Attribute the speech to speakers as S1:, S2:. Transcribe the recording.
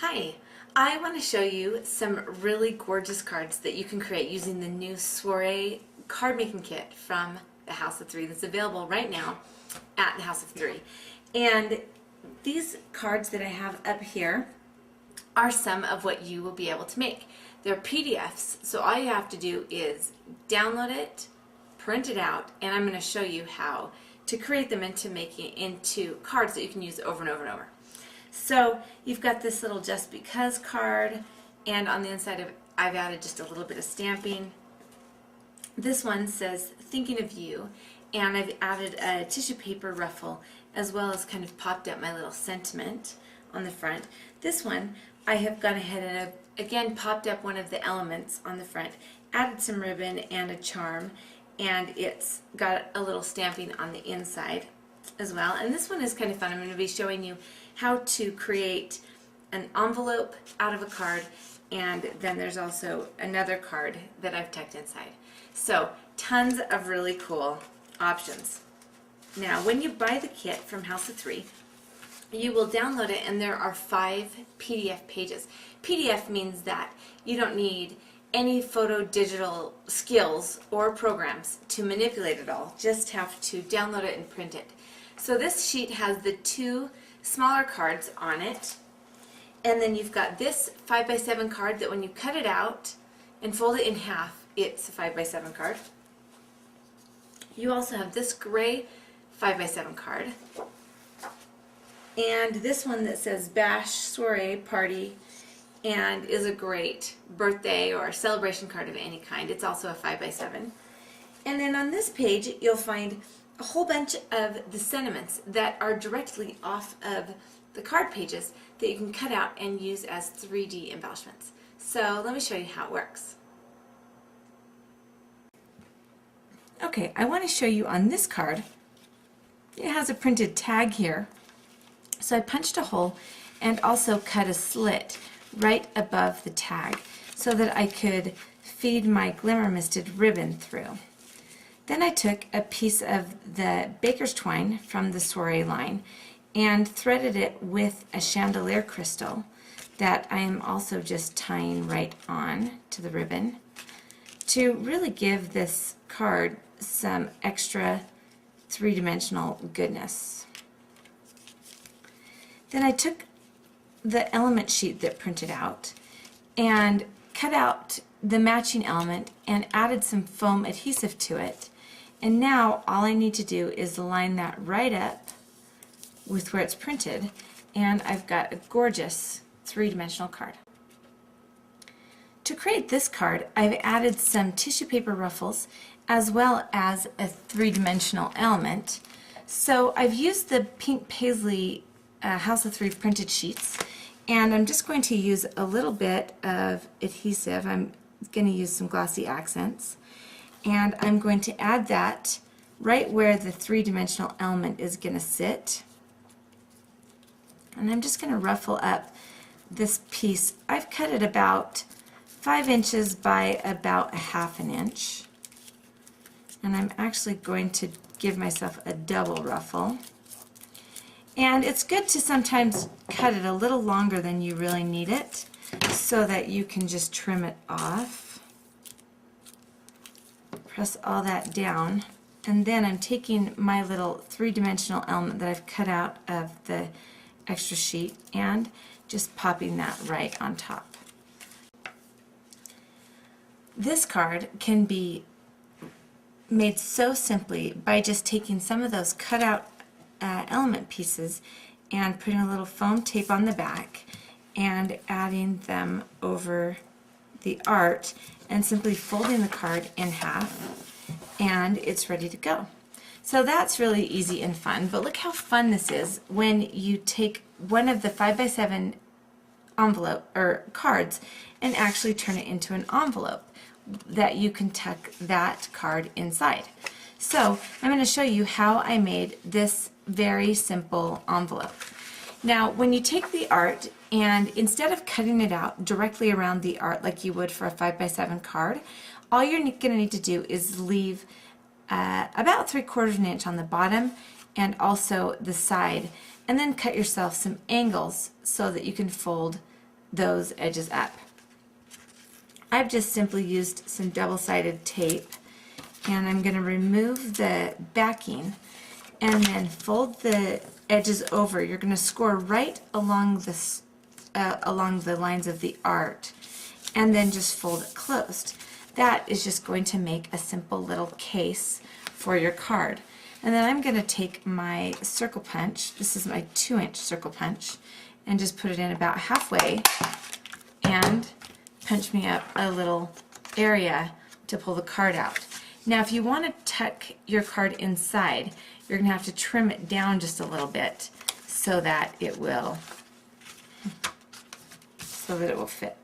S1: Hi, I want to show you some really gorgeous cards that you can create using the new Soiree card making kit from the House of Three that's available right now at the House of Three. And these cards that I have up here are some of what you will be able to make. They're PDFs, so all you have to do is download it, print it out, and I'm going to show you how to create them into making into cards that you can use over and over and over. So you've got this little Just Because card, and on the inside of I've added just a little bit of stamping. This one says Thinking of You, and I've added a tissue paper ruffle as well as kind of popped up my little sentiment on the front. This one I have gone ahead and again popped up one of the elements on the front, added some ribbon and a charm, and it's got a little stamping on the inside as well. And this one is kind of fun. I'm going to be showing you how to create an envelope out of a card, and then there's also another card that I've tucked inside. So tons of really cool options. Now when you buy the kit from House of Three, you will download it, and there are 5 PDF pages. PDF means that you don't need any photo digital skills or programs to manipulate it all. Just have to download it and print it. So this sheet has the 2 smaller cards on it, and then you've got this 5x7 card that when you cut it out and fold it in half, it's a 5x7 card. You also have this gray 5x7 card, and this one that says Bash Soiree Party and is a great birthday or celebration card of any kind. It's also a 5x7. And then on this page you'll find a whole bunch of the sentiments that are directly off of the card pages that you can cut out and use as 3D embellishments. So let me show you how it works. Okay, I want to show you on this card. It has a printed tag here. So I punched a hole and also cut a slit right above the tag so that I could feed my glimmer misted ribbon through. Then I took a piece of the baker's twine from the Soiree line and threaded it with a chandelier crystal that I am also just tying right on to the ribbon to really give this card some extra three-dimensional goodness. Then I took the element sheet that printed out and cut out the matching element and added some foam adhesive to it. And now all I need to do is line that right up with where it's printed, and I've got a gorgeous three-dimensional card. To create this card, I've added some tissue paper ruffles as well as a three-dimensional element. So I've used the pink paisley House of Three printed sheets, and I'm just going to use a little bit of adhesive. I'm going to use some glossy accents, and I'm going to add that right where the three-dimensional element is going to sit. And I'm just going to ruffle up this piece. I've cut it about 5 inches by about 1/2 inch, and I'm actually going to give myself a double ruffle. And it's good to sometimes cut it a little longer than you really need it so that you can just trim it off. Press all that down, and then I'm taking my little three-dimensional element that I've cut out of the extra sheet and just popping that right on top. This card can be made so simply by just taking some of those cut out element pieces and putting a little foam tape on the back and adding them over the art and simply folding the card in half, and it's ready to go. So that's really easy and fun, but look how fun this is when you take one of the 5x7 envelope or cards and actually turn it into an envelope that you can tuck that card inside. So I'm going to show you how I made this very simple envelope. Now when you take the art and instead of cutting it out directly around the art like you would for a 5x7 card, all you're going to need to do is leave about 3/4 inch on the bottom and also the side, and then cut yourself some angles so that you can fold those edges up. I've just simply used some double-sided tape, and I'm going to remove the backing and then fold the edges over. You're going to score right along the lines of the art, and then just fold it closed. That is just going to make a simple little case for your card. And then I'm going to take my circle punch, this is my 2-inch circle punch, and just put it in about halfway and punch me up a little area to pull the card out. Now if you want to tuck your card inside, you're going to have to trim it down just a little bit so that it will fit.